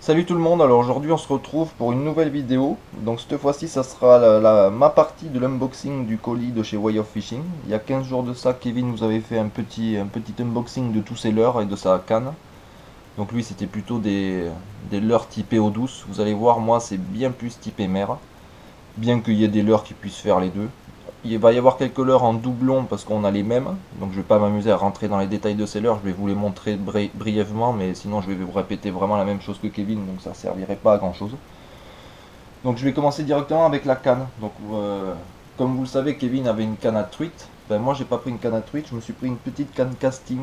Salut tout le monde, alors aujourd'hui on se retrouve pour une nouvelle vidéo. Donc cette fois-ci ça sera ma partie de l'unboxing du colis de chez Way of Fishing. Il y a 15 jours de ça, Kevin nous avait fait un petit unboxing de tous ses leurres et de sa canne. Donc lui c'était plutôt des leurres typées eau douce. Vous allez voir, moi c'est bien plus typé mer. Bien qu'il y ait des leurres qui puissent faire les deux. Il va y avoir quelques leurres en doublon parce qu'on a les mêmes. Donc je vais pas m'amuser à rentrer dans les détails de ces leurres. Je vais vous les montrer brièvement. Mais sinon je vais vous répéter vraiment la même chose que Kevin. Donc ça ne servirait pas à grand chose. Donc je vais commencer directement avec la canne. Donc comme vous le savez, Kevin avait une canne à truite. Ben, moi j'ai pas pris une canne à truite. Je me suis pris une petite canne casting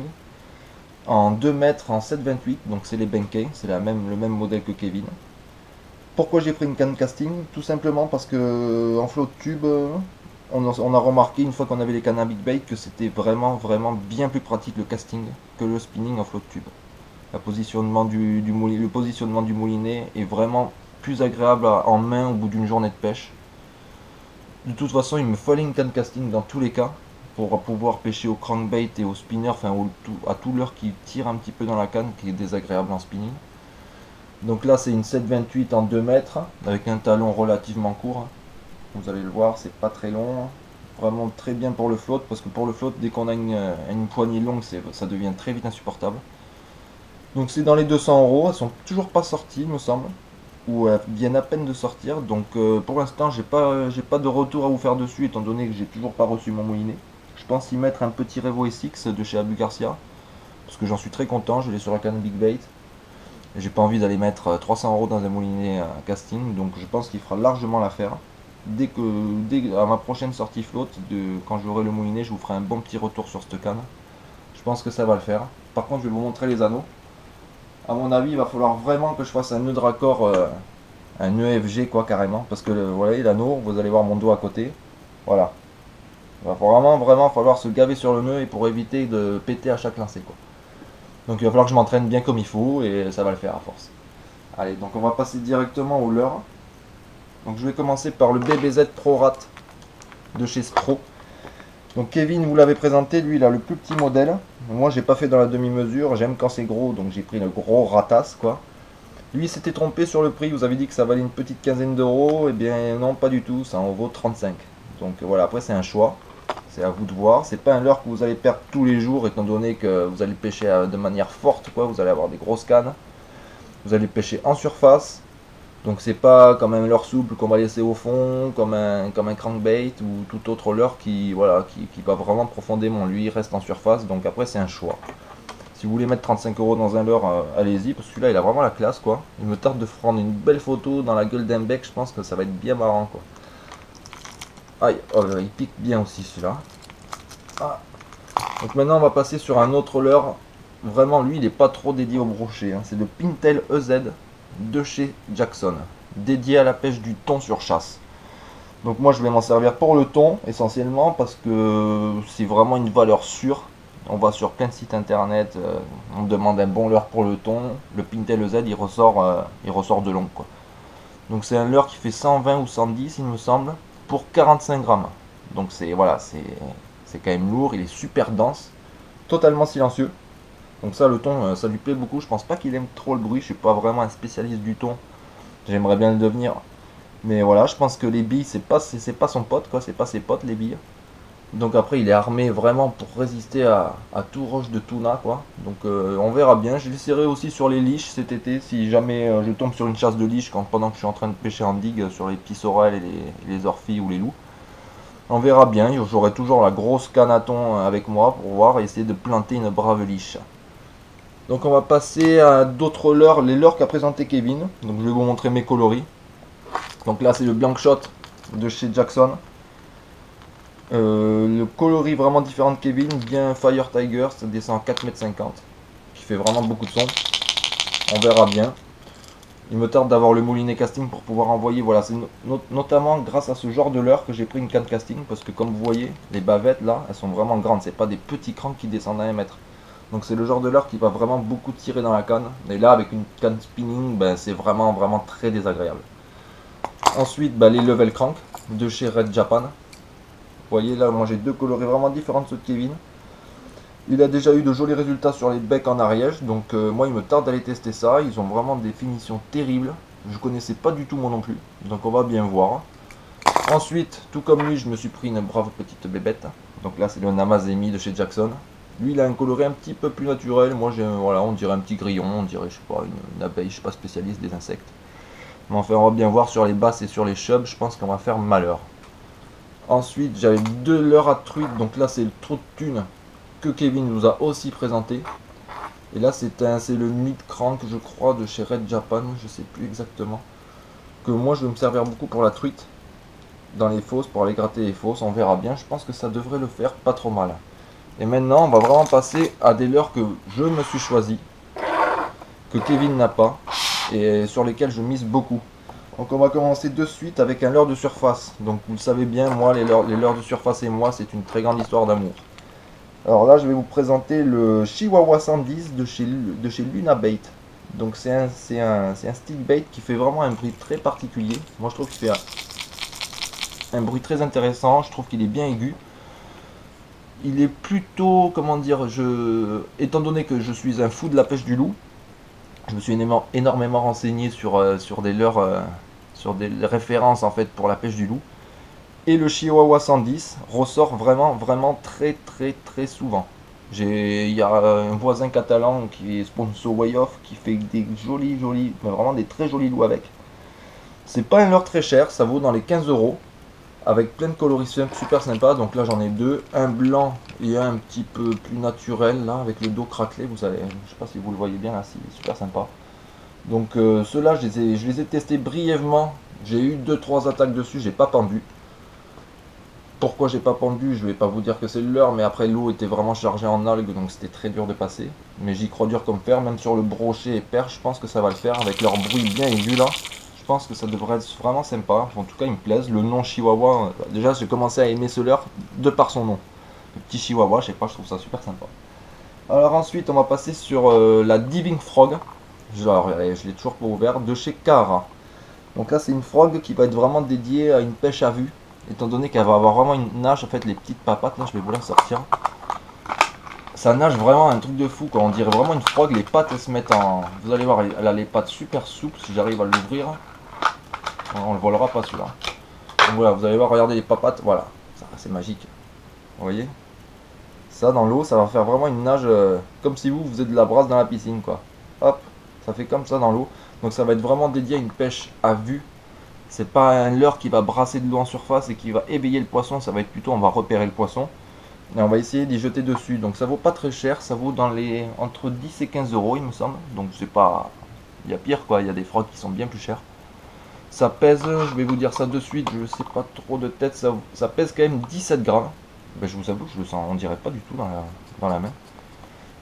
en 2 mètres en 7,28. Donc c'est les Benkei. C'est le même modèle que Kevin. Pourquoi j'ai pris une canne casting? Tout simplement parce que en flotte tube, on a remarqué une fois qu'on avait les cannes à big bait que c'était vraiment bien plus pratique le casting que le spinning en flotte tube. Le positionnement du moulinet est vraiment plus agréable en main au bout d'une journée de pêche. De toute façon, il me fallait une canne casting dans tous les cas pour pouvoir pêcher au crankbait et au spinner, enfin à tout leurre qui tire un petit peu dans la canne, qui est désagréable en spinning. Donc là c'est une 7,28 en 2 mètres avec un talon relativement court. Vous allez le voir, c'est pas très long. Vraiment très bien pour le float parce que pour le float, dès qu'on a une poignée longue, ça devient très vite insupportable. Donc c'est dans les 200 €, elles sont toujours pas sorties, il me semble, ou elles viennent à peine de sortir. Donc pour l'instant, j'ai pas de retour à vous faire dessus étant donné que j'ai toujours pas reçu mon moulinet. Je pense y mettre un petit Revo SX de chez Abu Garcia parce que j'en suis très content, je l'ai sur la canne Big Bait. J'ai pas envie d'aller mettre 300 € dans un moulinet casting, donc je pense qu'il fera largement l'affaire. Dès à ma prochaine sortie flotte, quand j'aurai le moulinet, je vous ferai un bon petit retour sur cette canne. Je pense que ça va le faire. Par contre, je vais vous montrer les anneaux. À mon avis, il va falloir vraiment que je fasse un nœud de raccord, un nœud FG quoi carrément, parce que voilà l'anneau, vous allez voir mon dos à côté. Voilà. Il va vraiment falloir se gaver sur le nœud et pour éviter de péter à chaque lancé quoi. Donc il va falloir que je m'entraîne bien comme il faut et ça va le faire à force. Allez, donc on va passer directement au leurre. Donc je vais commencer par le BBZ Pro Rat de chez Spro. Donc Kevin vous l'avez présenté, lui il a le plus petit modèle. Moi j'ai pas fait dans la demi-mesure, j'aime quand c'est gros, donc j'ai pris le gros Ratas quoi. Lui s'était trompé sur le prix, vous avez dit que ça valait une petite quinzaine d'euros, et bien non pas du tout, ça en vaut 35. Donc voilà, après c'est un choix, c'est à vous de voir. C'est pas un leurre que vous allez perdre tous les jours étant donné que vous allez pêcher de manière forte quoi, vous allez avoir des grosses cannes. Vous allez pêcher en surface. Donc c'est pas comme un leurre souple qu'on va laisser au fond, comme un crankbait ou tout autre leurre qui va vraiment profondément. Lui il reste en surface, donc après c'est un choix. Si vous voulez mettre 35 € dans un leurre, allez-y, parce que celui-là il a vraiment la classe quoi. Il me tarde de prendre une belle photo dans la gueule d'un bec, je pense que ça va être bien marrant quoi. Aïe, oh, il pique bien aussi celui-là. Ah. Donc maintenant on va passer sur un autre leurre. Vraiment lui il n'est pas trop dédié au brochet, hein. C'est le Pintail EZ de chez Jackson, dédié à la pêche du thon sur chasse. Donc moi je vais m'en servir pour le thon essentiellement parce que c'est vraiment une valeur sûre. On va sur plein de sites internet, on demande un bon leurre pour le thon, le Pintail EZ il ressort de long quoi. Donc c'est un leurre qui fait 120 ou 110 il me semble pour 45 grammes. Donc c'est voilà, c'est quand même lourd, il est super dense, totalement silencieux. Donc ça le thon ça lui plaît beaucoup, je pense pas qu'il aime trop le bruit, je suis pas vraiment un spécialiste du thon. J'aimerais bien le devenir. Mais voilà, je pense que les billes c'est pas son pote quoi, c'est pas ses potes les billes. Donc après il est armé vraiment pour résister à tout rush de tuna quoi. Donc on verra bien. Je l'essaierai aussi sur les liches cet été si jamais je tombe sur une chasse de liches pendant que je suis en train de pêcher en digue sur les pissorelles et les orphies ou les loups. On verra bien, j'aurai toujours la grosse canne à thon avec moi pour voir et essayer de planter une brave liche. Donc on va passer à d'autres leurres, les leurres qu'a présenté Kevin. Donc je vais vous montrer mes coloris. Donc là c'est le Blank Shot de chez Jackson. Le coloris vraiment différent de Kevin, bien Fire Tiger, ça descend à 4,50 m, qui fait vraiment beaucoup de son. On verra bien. Il me tarde d'avoir le moulinet casting pour pouvoir envoyer, voilà, c'est notamment grâce à ce genre de leurre que j'ai pris une canne casting, parce que comme vous voyez, les bavettes là, elles sont vraiment grandes, c'est pas des petits cranks qui descendent à 1 mètre. Donc c'est le genre de leurre qui va vraiment beaucoup tirer dans la canne, et là avec une canne spinning, ben, c'est vraiment très désagréable. Ensuite, ben, les level crank de chez Red Japan. Vous voyez là, moi j'ai deux coloris vraiment différents de ceux de Kevin. Il a déjà eu de jolis résultats sur les becs en Ariège, donc moi il me tarde d'aller tester ça. Ils ont vraiment des finitions terribles. Je connaissais pas du tout moi non plus, donc on va bien voir. Ensuite, tout comme lui, je me suis pris une brave petite bébête. Donc là c'est le Namazemi de chez Jackson. Lui il a un coloré un petit peu plus naturel. Moi j'ai voilà, on dirait un petit grillon, on dirait je sais pas une abeille, je suis pas spécialiste des insectes. Mais enfin on va bien voir sur les basses et sur les chubs, je pense qu'on va faire malheur. Ensuite j'avais deux leurres à truite, donc là c'est le trou de thune que Kevin nous a aussi présenté. Et là c'est le Mid Crank je crois de chez Red Japan, je sais plus exactement. Que moi je vais me servir beaucoup pour la truite. Dans les fosses, pour aller gratter les fosses, on verra bien, je pense que ça devrait le faire pas trop mal. Et maintenant on va vraiment passer à des leurres que je me suis choisi, que Kevin n'a pas, et sur lesquels je mise beaucoup. Donc on va commencer de suite avec un leurre de surface. Donc vous le savez bien, moi les leurres de surface et moi c'est une très grande histoire d'amour. Alors là je vais vous présenter le Chihuahua 110 de chez Luna Bait. Donc c'est un stick bait qui fait vraiment un bruit très particulier. Moi je trouve qu'il fait un bruit très intéressant, je trouve qu'il est bien aigu. Il est plutôt, comment dire, étant donné que je suis un fou de la pêche du loup, je me suis énormément renseigné sur des leurres, sur des références en fait pour la pêche du loup. Et le Chihuahua 110 ressort vraiment très souvent. Il y a un voisin catalan qui est sponsor Way Off qui fait des jolis, mais vraiment des très jolis loups avec. C'est pas un leurre très cher, ça vaut dans les 15 euros. Avec plein de coloris super sympa. Donc là j'en ai deux, un blanc et un petit peu plus naturel là avec le dos craquelé. Vous savez, je sais pas si vous le voyez bien là, c'est super sympa. Donc ceux-là je les ai testés brièvement. J'ai eu 2-3 attaques dessus, j'ai pas pendu. Pourquoi j'ai pas pendu, je vais pas vous dire que c'est le leur, mais après l'eau était vraiment chargée en algues, donc c'était très dur de passer. Mais j'y crois dur comme fer, même sur le brochet et perche, je pense que ça va le faire, avec leur bruit bien aigu là. Je pense que ça devrait être vraiment sympa, en tout cas ils me plaisent. Le nom Chihuahua, déjà j'ai commencé à aimer ce leurre de par son nom. Le petit Chihuahua, je sais pas, je trouve ça super sympa. Alors ensuite on va passer sur la Diving Frog, je l'ai toujours pas ouvert, de chez Cara. Donc là c'est une frog qui va être vraiment dédiée à une pêche à vue. Étant donné qu'elle va avoir vraiment une nage, en fait les petites papates, là je vais vous la sortir. Ça nage vraiment un truc de fou quoi, on dirait vraiment une frog, les pattes elles se mettent en... Vous allez voir, elle a les pattes super souples si j'arrive à l'ouvrir. On le volera pas celui-là. Donc voilà, vous allez voir, regardez les papates, voilà, ça c'est magique. Vous voyez? Ça dans l'eau, ça va faire vraiment une nage comme si vous faisiez de la brasse dans la piscine quoi. Hop, ça fait comme ça dans l'eau. Donc ça va être vraiment dédié à une pêche à vue. C'est pas un leurre qui va brasser de l'eau en surface et qui va éveiller le poisson, ça va être plutôt on va repérer le poisson et on va essayer d'y jeter dessus. Donc ça vaut pas très cher, ça vaut dans les entre 10 et 15 euros il me semble. Donc c'est pas, il y a pire quoi, il y a des frogs qui sont bien plus chers. Ça pèse, je vais vous dire ça de suite, je sais pas trop de tête, ça pèse quand même 17 grammes. Ben, je vous avoue, je le sens, on dirait pas du tout dans la main.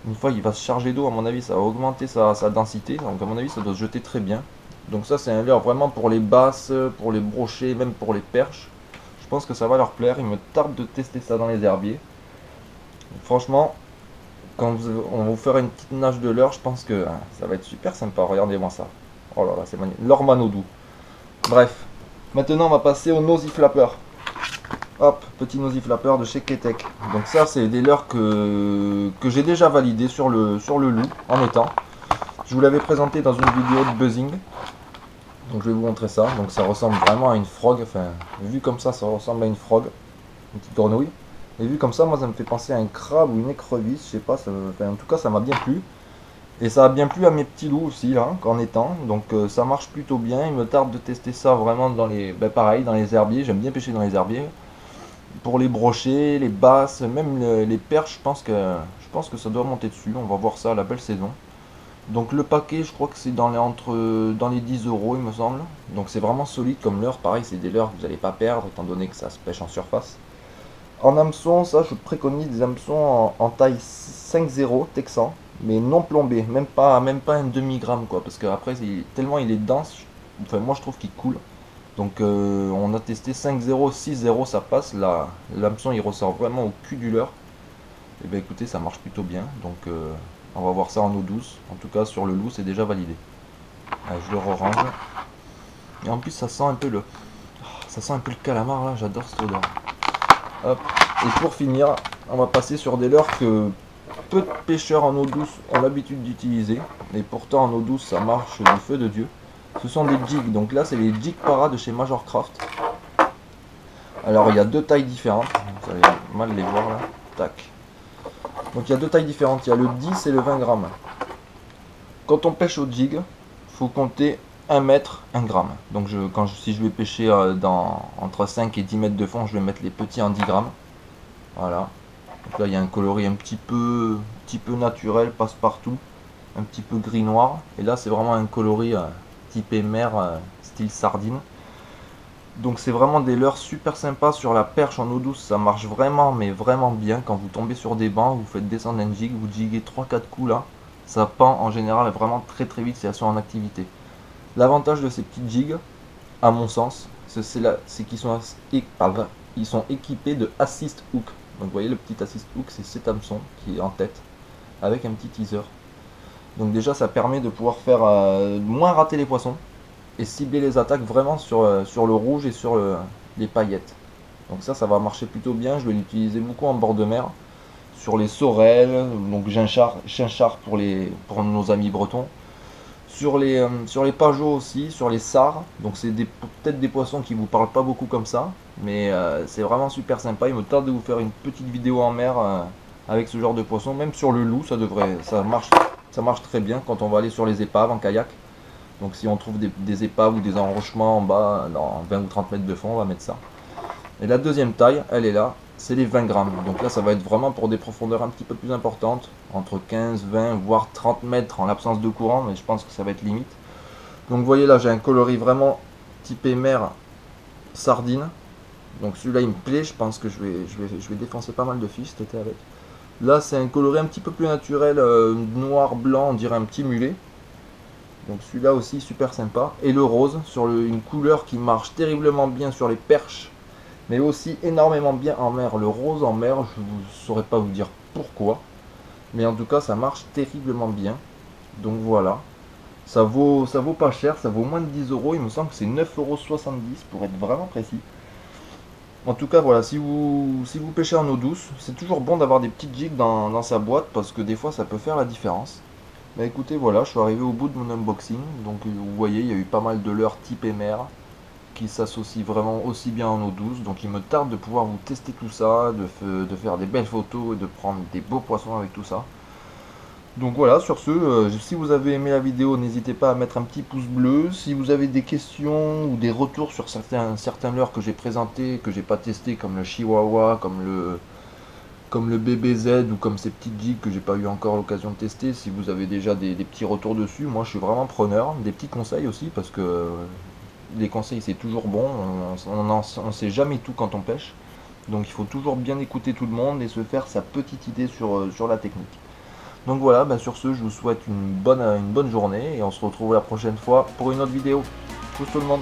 Une fois il va se charger d'eau, à mon avis ça va augmenter sa densité, donc à mon avis ça doit se jeter très bien. Donc ça c'est un leurre vraiment pour les basses, pour les brochets, même pour les perches. Je pense que ça va leur plaire, il me tarde de tester ça dans les herbiers. Franchement, quand on vous fera une petite nage de leurre, je pense que ça va être super sympa, regardez-moi ça. Oh là là, c'est magnifique, leurre manodou. Bref, maintenant on va passer au nosy flapper. Hop, petit nosy flapper de chez Ketek. Donc ça c'est des leurres que j'ai déjà validé sur le loup en étang. Je vous l'avais présenté dans une vidéo de buzzing. Donc je vais vous montrer ça. Donc ça ressemble vraiment à une frog. Enfin, vu comme ça ressemble à une frog. Une petite grenouille. Et vu comme ça, moi ça me fait penser à un crabe ou une écrevisse. Je sais pas, enfin, en tout cas ça m'a bien plu. Et ça a bien plu à mes petits loups aussi, là, en étang. Donc ça marche plutôt bien. Il me tarde de tester ça vraiment dans les... Ben, pareil, dans les herbiers. J'aime bien pêcher dans les herbiers. Pour les brochets, les basses, même les perches, je pense que ça doit monter dessus. On va voir ça à la belle saison. Donc le paquet, je crois que c'est dans les 10 euros, il me semble. Donc c'est vraiment solide comme leurre. Pareil, c'est des leurres que vous n'allez pas perdre, étant donné que ça se pêche en surface. En hameçon, ça, je préconise des hameçons en taille 5,0 texan, mais non plombé, même pas un demi-gramme, quoi. Parce qu'après, tellement il est dense, enfin moi je trouve qu'il coule. Donc on a testé 5,0, 6,0, ça passe. L'hameçon il ressort vraiment au cul du leurre. Et bien écoutez, ça marche plutôt bien. Donc on va voir ça en eau douce. En tout cas sur le loup c'est déjà validé. Allez, je le range. Et en plus ça sent un peu le calamar là, j'adore cette odeur. Hop. Et pour finir, on va passer sur des leurres que peu de pêcheurs en eau douce ont l'habitude d'utiliser, et pourtant en eau douce ça marche du feu de Dieu. Ce sont des jigs, donc là c'est les Jig Para de chez Majorcraft. Alors il y a deux tailles différentes, vous allez mal les voir là, tac. Donc il y a deux tailles différentes, il y a le 10 et le 20 grammes. Quand on pêche au jig, il faut compter 1 mètre, 1 gramme. Donc si je vais pêcher entre 5 et 10 mètres de fond, je vais mettre les petits en 10 grammes. Voilà. Donc là il y a un coloris un petit peu naturel, passe-partout, un petit peu gris-noir. Et là c'est vraiment un coloris type mer, style sardine. Donc c'est vraiment des leurres super sympas sur la perche en eau douce, ça marche vraiment mais vraiment bien. Quand vous tombez sur des bancs, vous faites descendre un jig, vous jiguez 3-4 coups là, ça pend en général vraiment très vite si elles sont en activité. L'avantage de ces petits jigs, à mon sens, c'est qu'ils sont, ils sont équipés de assist hook. Donc vous voyez le petit assist hook, c'est cet hameçon qui est en tête, avec un petit teaser. Donc déjà ça permet de pouvoir faire moins rater les poissons et cibler les attaques vraiment sur le rouge et sur les paillettes. Donc ça va marcher plutôt bien, je vais l'utiliser beaucoup en bord de mer, sur les sorels, donc chinchard pour nos amis bretons, sur les pageaux aussi, sur les sards. Donc c'est peut-être des poissons qui vous parlent pas beaucoup comme ça, mais c'est vraiment super sympa. Il me tarde de vous faire une petite vidéo en mer avec ce genre de poisson. Même sur le loup, ça marche très bien quand on va aller sur les épaves en kayak. Donc si on trouve des épaves ou des enrochements en bas, dans 20 ou 30 mètres de fond, on va mettre ça. Et la deuxième taille, elle est là, c'est les 20 grammes. Donc là, ça va être vraiment pour des profondeurs un petit peu plus importantes, entre 15, 20, voire 30 mètres en l'absence de courant, mais je pense que ça va être limite. Donc vous voyez là, j'ai un coloris vraiment typé mer sardine. Donc celui-là, il me plaît, je pense que je vais défoncer pas mal de fiches cet été avec. Là, c'est un coloris un petit peu plus naturel, noir-blanc, on dirait un petit mulet. Donc celui-là aussi super sympa. Et le rose, sur une couleur qui marche terriblement bien sur les perches, mais aussi énormément bien en mer. Le rose en mer, je ne saurais pas vous dire pourquoi, mais en tout cas ça marche terriblement bien. Donc voilà, ça vaut pas cher, ça vaut moins de 10 euros. Il me semble que c'est 9,70 € pour être vraiment précis. En tout cas voilà, si vous pêchez en eau douce, c'est toujours bon d'avoir des petites jigs dans sa boîte, parce que des fois ça peut faire la différence. Bah écoutez, voilà, je suis arrivé au bout de mon unboxing. Donc vous voyez, il y a eu pas mal de leurres type mer qui s'associent vraiment aussi bien en eau douce. Donc il me tarde de pouvoir vous tester tout ça, de faire des belles photos et de prendre des beaux poissons avec tout ça. Donc voilà, sur ce, si vous avez aimé la vidéo, n'hésitez pas à mettre un petit pouce bleu. Si vous avez des questions ou des retours sur certains leurres que j'ai présentés, que j'ai pas testé, comme le Chihuahua, comme le BBZ ou comme ces petites jigs que j'ai pas eu encore l'occasion de tester, si vous avez déjà des petits retours dessus, moi je suis vraiment preneur. Des petits conseils aussi, parce que les conseils c'est toujours bon, on sait jamais tout quand on pêche. Donc il faut toujours bien écouter tout le monde et se faire sa petite idée sur la technique. Donc voilà, bah sur ce, je vous souhaite une bonne journée et on se retrouve la prochaine fois pour une autre vidéo. Tchuss tout le monde!